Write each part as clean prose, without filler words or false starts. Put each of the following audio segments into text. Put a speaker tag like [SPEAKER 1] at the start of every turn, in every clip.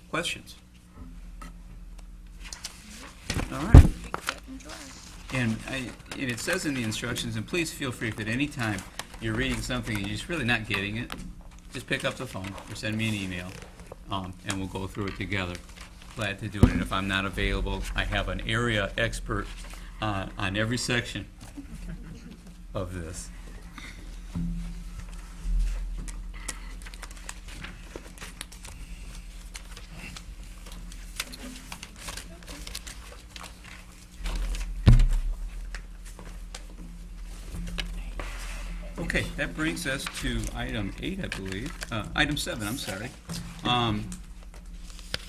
[SPEAKER 1] questions? All right. And it says in the instructions, and please feel free if at any time you're reading something and you're just really not getting it, just pick up the phone or send me an email, and we'll go through it together. Glad to do it. And if I'm not available, I have an area expert on every section of this. Okay, that brings us to item 8, I believe. Item 7, I'm sorry.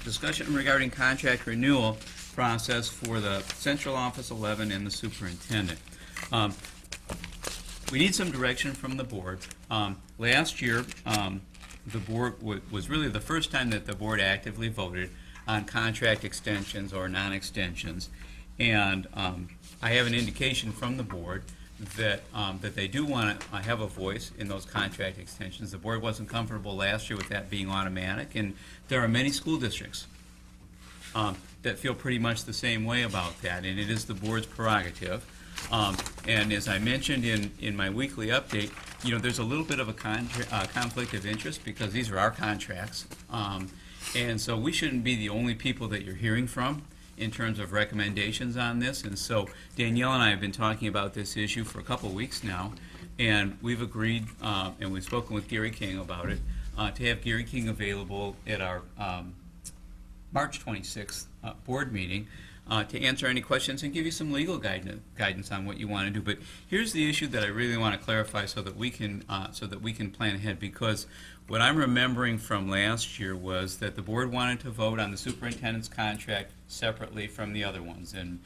[SPEAKER 1] Discussion regarding contract renewal process for the Central Office 11 and the superintendent. We need some direction from the board. Last year, the board was really the first time that the board actively voted on contract extensions or non-extensions. And I have an indication from the board that they do want to have a voice in those contract extensions. The board wasn't comfortable last year with that being automatic, and there are many school districts that feel pretty much the same way about that, and it is the board's prerogative. And as I mentioned in my weekly update, you know, there's a little bit of a conflict of interest because these are our contracts, and so we shouldn't be the only people that you're hearing from in terms of recommendations on this. And so Danielle and I have been talking about this issue for a couple of weeks now, and we've agreed, and we've spoken with Gary King about it, to have Gary King available at our March 26th board meeting to answer any questions and give you some legal guidance on what you want to do. But here's the issue that I really want to clarify so that we can plan ahead, because what I'm remembering from last year was that the board wanted to vote on the superintendent's contract separately from the other ones, and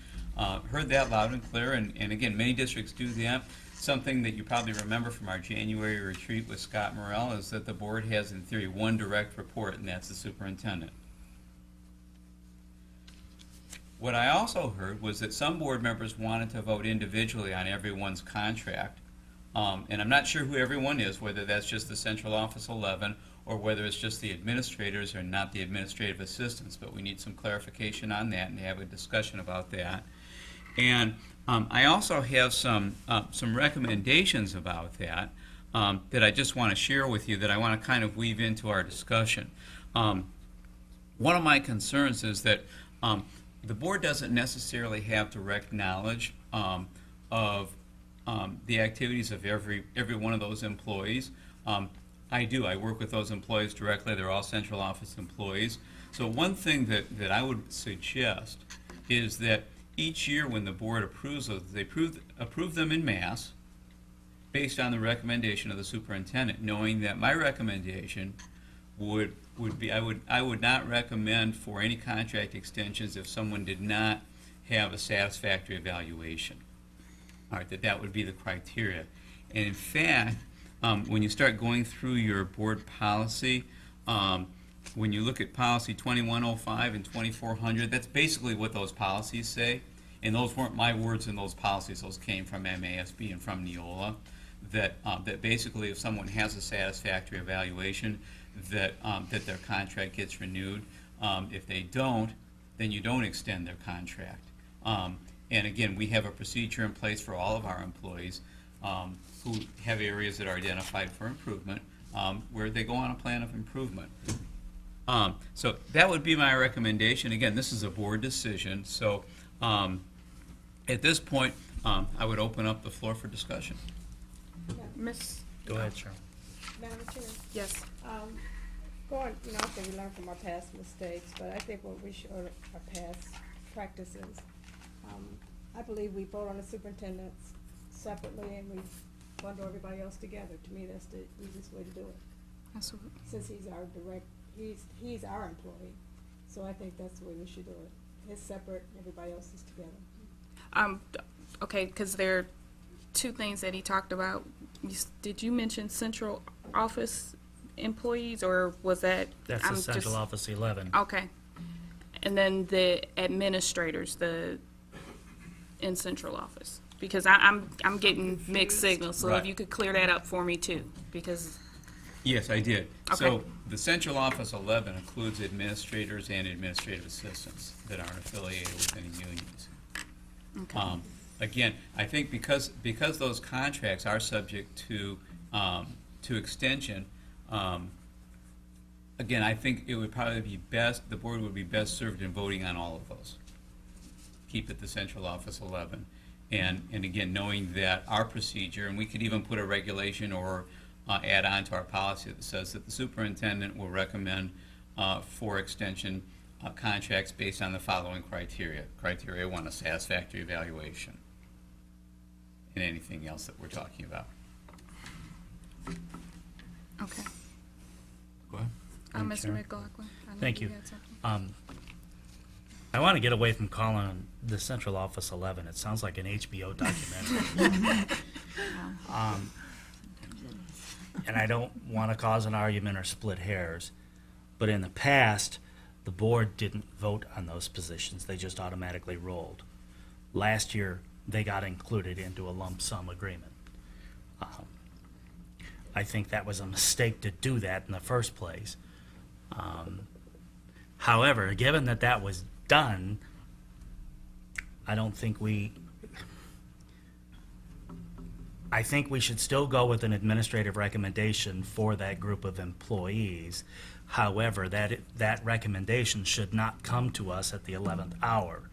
[SPEAKER 1] heard that loud and clear, and again, many districts do that. Something that you probably remember from our January retreat with Scott Morrell is that the board has, in theory, one direct report, and that's the superintendent. What I also heard was that some board members wanted to vote individually on everyone's contract, and I'm not sure who everyone is, whether that's just the Central Office 11 or whether it's just the administrators or not the administrative assistants, but we need some clarification on that and have a discussion about that. And I also have some recommendations about that that I just want to share with you that I want to kind of weave into our discussion. One of my concerns is that the board doesn't necessarily have direct knowledge of the activities of every one of those employees. I do. I work with those employees directly. They're all central office employees. So one thing that I would suggest is that each year when the board approves those, they approve them en masse based on the recommendation of the superintendent, knowing that my recommendation would be I would not recommend for any contract extensions if someone did not have a satisfactory evaluation. All right, that would be the criteria. And in fact, when you start going through your board policy, when you look at policy 2105 and 2400, that's basically what those policies say. And those weren't my words in those policies; those came from MASB and from Neola. That basically, if someone has a satisfactory evaluation, that their contract gets renewed. If they don't, then you don't extend their contract. And again, we have a procedure in place for all of our employees who have areas that are identified for improvement, where they go on a plan of improvement. So that would be my recommendation. Again, this is a board decision. So at this point, I would open up the floor for discussion.
[SPEAKER 2] Go ahead, Cheryl.
[SPEAKER 3] Madam Chair,
[SPEAKER 2] Yes.
[SPEAKER 3] I think we learn from our past mistakes, but I think what we should, or our past practices, I believe we vote on the superintendents separately and we bundle everybody else together. To me, that's the easiest way to do it.
[SPEAKER 2] Absolutely.
[SPEAKER 3] Since he's he's our employee, so I think that's the way we should do it. It's separate, everybody else is together.
[SPEAKER 2] Okay, because there are two things that he talked about. Did you mention central office employees, or was that?
[SPEAKER 4] That's the Central Office 11.
[SPEAKER 2] Okay. And then the administrators, in central office, because I'm getting mixed signals. So
[SPEAKER 1] Right.
[SPEAKER 2] if you could clear that up for me too, because
[SPEAKER 1] Yes, I did.
[SPEAKER 2] Okay.
[SPEAKER 1] So the central office 11 includes administrators and administrative assistants that aren't affiliated with any unions.
[SPEAKER 2] Okay.
[SPEAKER 1] Again, I think because those contracts are subject to extension, again, I think it would probably be best, the board would be best served in voting on all of those. Keep it the central office 11. And again, knowing that our procedure, and we could even put a regulation or add on to our policy that says that the superintendent will recommend for extension contracts based on the following criteria. Criteria 1, a satisfactory evaluation. And anything else that we're talking about.
[SPEAKER 2] Okay.
[SPEAKER 1] Go ahead.
[SPEAKER 4] Madam
[SPEAKER 2] Mr.
[SPEAKER 4] Chair.
[SPEAKER 2] McLaughlin. I know
[SPEAKER 4] Thank you.
[SPEAKER 2] had something.
[SPEAKER 4] I want to get away from calling the Central Office 11. It sounds like an HBO documentary. And I don't want to cause an argument or split hairs, but in the past, the board didn't vote on those positions. They just automatically rolled. Last year, they got included into a lump sum agreement. I think that was a mistake to do that in the first place. However, given that that was done, I think we should still go with an administrative recommendation for that group of employees. However, that recommendation should not come to us at the 11th hour.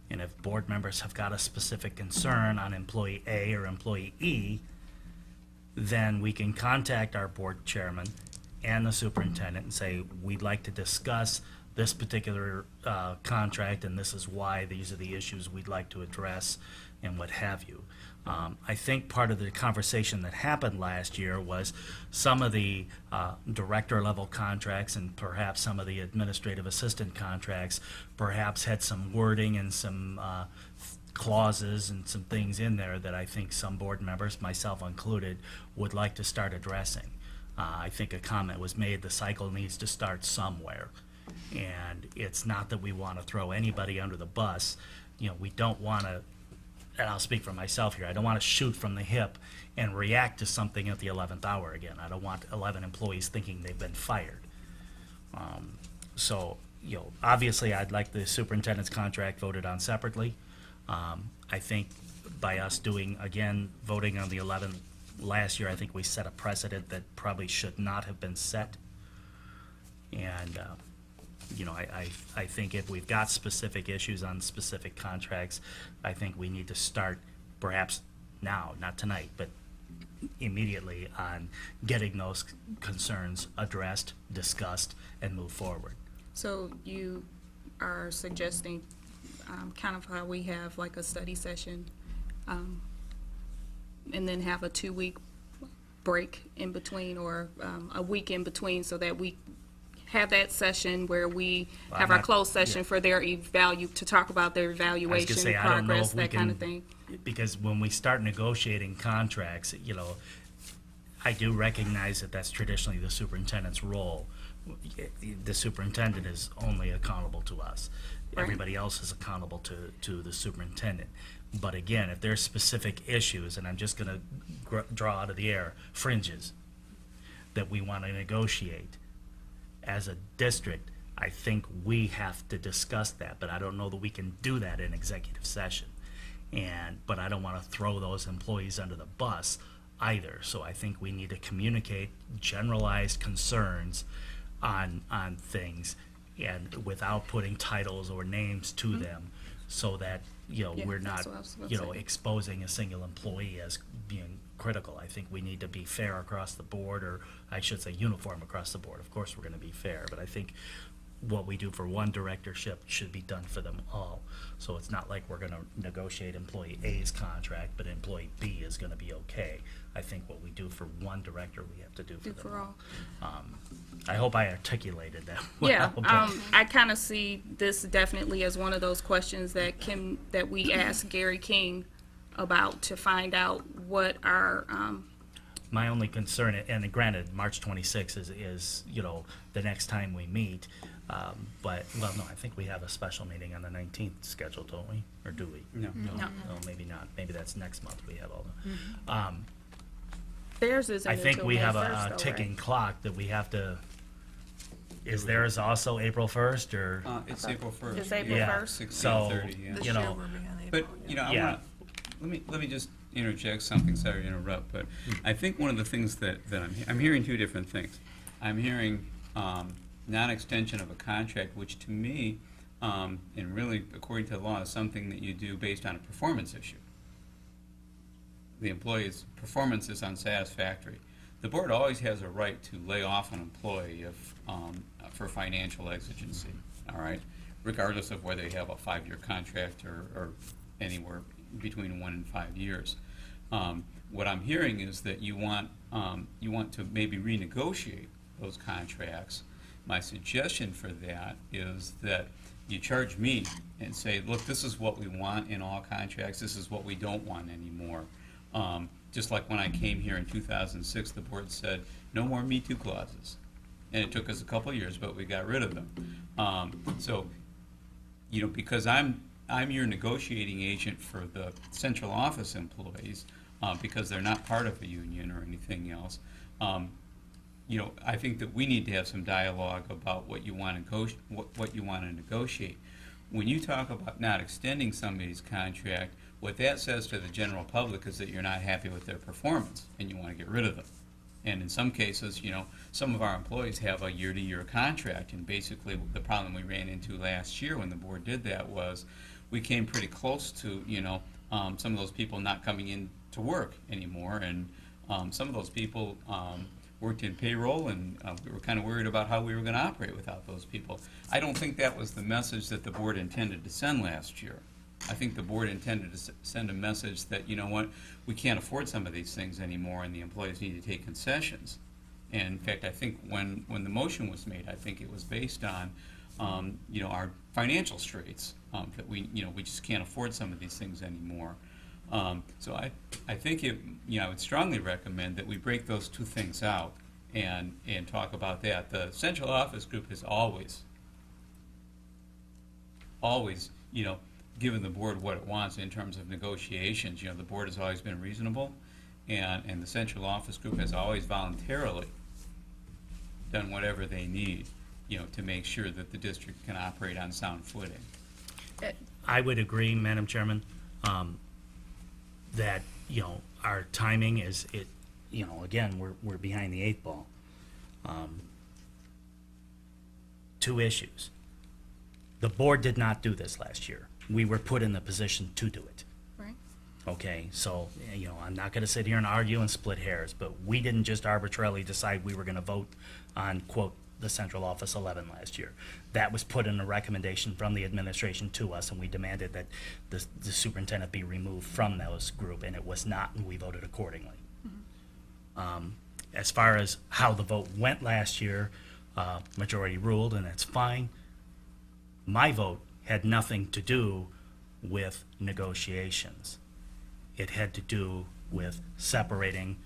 [SPEAKER 4] And if board members have got a specific concern on employee A or employee E, then we can contact our board chairman and the superintendent and say, we'd like to discuss this particular contract, and this is why, these are the issues we'd like to address, and what have you. I think part of the conversation that happened last year was some of the director-level contracts and perhaps some of the administrative assistant contracts perhaps had some wording and some clauses and some things in there that I think some board members, myself included, would like to start addressing. I think a comment was made, the cycle needs to start somewhere. And it's not that we want to throw anybody under the bus. You know, we don't want to, and I'll speak for myself here, I don't want to shoot from the hip and react to something at the 11th hour again. I don't want 11 employees thinking they've been fired. So, you know, obviously I'd like the superintendent's contract voted on separately. I think by us doing, again, voting on the 11th last year, I think we set a precedent that probably should not have been set. And, you know, I think if we've got specific issues on specific contracts, I think we need to start perhaps now, not tonight, but immediately on getting those concerns addressed, discussed, and move forward.
[SPEAKER 2] So you are suggesting kind of how we have like a study session and then have a 2-week break in between, or a week in between, so that we have that session where we
[SPEAKER 4] Well,
[SPEAKER 2] have
[SPEAKER 4] I'm
[SPEAKER 2] our
[SPEAKER 4] not-
[SPEAKER 2] closed session
[SPEAKER 4] yeah.
[SPEAKER 2] for their to talk about their
[SPEAKER 4] I was
[SPEAKER 2] evaluation,
[SPEAKER 4] gonna say, I don't know
[SPEAKER 2] progress,
[SPEAKER 4] if we
[SPEAKER 2] that kind
[SPEAKER 4] can,
[SPEAKER 2] of thing.
[SPEAKER 4] because when we start negotiating contracts, you know, I do recognize that that's traditionally the superintendent's role. The superintendent is only accountable to us.
[SPEAKER 2] Right.
[SPEAKER 4] Everybody else is accountable to the superintendent. But again, if there's specific issues, and I'm just gonna draw out of the air, fringes, that we wanna negotiate, as a district, I think we have to discuss that, but I don't know that we can do that in executive session. But I don't want to throw those employees under the bus either. So I think we need to communicate generalized concerns on things, and without putting titles or names to them, so that, you know,
[SPEAKER 2] Yeah,
[SPEAKER 4] we're not,
[SPEAKER 2] that's what I was gonna
[SPEAKER 4] you know,
[SPEAKER 2] say.
[SPEAKER 4] exposing a single employee as being critical. I think we need to be fair across the board, or I should say uniform across the board. Of course, we're going to be fair, but I think what we do for one directorship should be done for them all. So it's not like we're going to negotiate employee A's contract, but employee B is going to be okay. I think what we do for one director, we have to do for
[SPEAKER 2] Do
[SPEAKER 4] them
[SPEAKER 2] for all.
[SPEAKER 4] I hope I articulated that well.
[SPEAKER 2] Yeah,
[SPEAKER 4] but-
[SPEAKER 2] I kind of see this definitely as one of those questions that we ask Gary King about, to find out what our,
[SPEAKER 4] My only concern, and granted, March 26th is, you know, the next time we meet, but, well, no, I think we have a special meeting on the 19th scheduled, don't we? Or do we?
[SPEAKER 1] No.
[SPEAKER 2] No.
[SPEAKER 4] No, maybe not. Maybe that's next month we have all the,
[SPEAKER 2] theirs isn't
[SPEAKER 4] I think
[SPEAKER 2] until
[SPEAKER 4] we
[SPEAKER 2] May
[SPEAKER 4] have
[SPEAKER 2] 1st,
[SPEAKER 4] a
[SPEAKER 2] though, right?
[SPEAKER 4] ticking clock that we have to, is theirs also April 1st, or?
[SPEAKER 1] It's April 1st.
[SPEAKER 2] It's April
[SPEAKER 4] Yeah.
[SPEAKER 2] 1st?
[SPEAKER 1] 16:30, yeah.
[SPEAKER 4] You know,
[SPEAKER 1] But, you know, I
[SPEAKER 4] Yeah.
[SPEAKER 1] wanna, let me just interject something, sorry to interrupt, but I think one of the things that I'm hearing two different things. I'm hearing, non-extension of a contract, which to me, and really according to the law, is something that you do based on a performance issue. The employee's performance is unsatisfactory. The board always has a right to lay off an employee if, for financial exigency, all right? Regardless of whether they have a 5-year contract or anywhere between 1 and 5 years. What I'm hearing is that you want to maybe renegotiate those contracts. My suggestion for that is that you charge me and say, look, this is what we want in all contracts, this is what we don't want anymore. Just like when I came here in 2006, the board said, no more Me Too clauses. And it took us a couple of years, but we got rid of them. So, you know, because I'm your negotiating agent for the central office employees, because they're not part of a union or anything else. You know, I think that we need to have some dialogue about what you want to what you want to negotiate. When you talk about not extending somebody's contract, what that says to the general public is that you're not happy with their performance and you want to get rid of them. And in some cases, you know, some of our employees have a year-to-year contract, and basically the problem we ran into last year when the board did that was we came pretty close to, you know, some of those people not coming in to work anymore, and some of those people worked in payroll, and we were kind of worried about how we were going to operate without those people. I don't think that was the message that the board intended to send last year. I think the board intended to send a message that, you know what, we can't afford some of these things anymore, and the employees need to take concessions. And in fact, I think when the motion was made, I think it was based on, you know, our financial straits, that we just can't afford some of these things anymore. So I think I would strongly recommend that we break those two things out and talk about that. The central office group has always, you know, given the board what it wants in terms of negotiations. You know, the board has always been reasonable, and the central office group has always voluntarily done whatever they need, you know, to make sure that the district can operate on sound footing.
[SPEAKER 4] I would agree, Madam Chairman, that, you know, our timing is, you know, again, we're behind the 8 ball. 2 issues. The board did not do this last year. We were put in the position to do it.
[SPEAKER 2] Right.
[SPEAKER 4] Okay, so, you know, I'm not gonna sit here and argue and split hairs, but we didn't just arbitrarily decide we were gonna vote on, quote, the Central Office 11 last year. That was put in a recommendation from the administration to us, and we demanded that the superintendent be removed from those group, and it was not, and we voted accordingly. As far as how the vote went last year, majority ruled, and that's fine. My vote had nothing to do with negotiations. It had to do with separating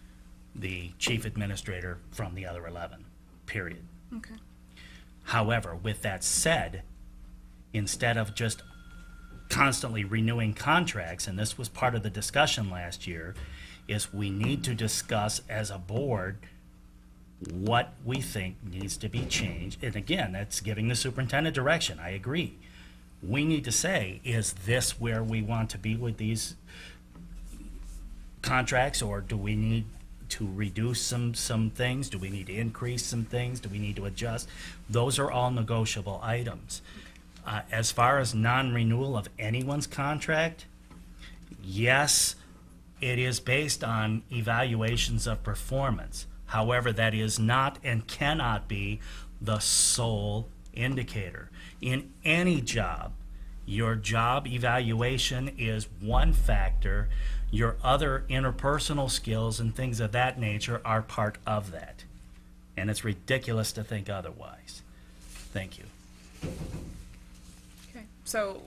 [SPEAKER 4] the chief administrator from the other 11, period.
[SPEAKER 2] Okay.
[SPEAKER 4] However, with that said, instead of just constantly renewing contracts, and this was part of the discussion last year, is we need to discuss as a board what we think needs to be changed. And again, that's giving the superintendent direction, I agree. We need to say, is this where we want to be with these contracts, or do we need to reduce some things? Do we need to increase some things? Do we need to adjust? Those are all negotiable items. As far as non-renewal of anyone's contract, yes, it is based on evaluations of performance. However, that is not and cannot be the sole indicator. In any job, your job evaluation is one factor. Your other interpersonal skills and things of that nature are part of that. And it's ridiculous to think otherwise. Thank you.
[SPEAKER 2] Okay. So,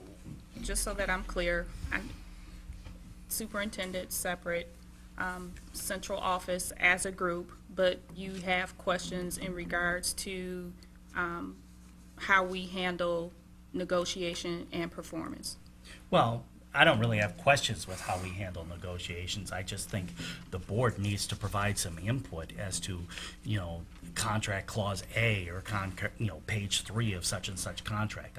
[SPEAKER 2] just so that I'm clear, superintendent separate, central office as a group, but you have questions in regards to how we handle negotiation and performance.
[SPEAKER 4] Well, I don't really have questions with how we handle negotiations. I just think the board needs to provide some input as to, contract clause A or page 3 of such and such contract.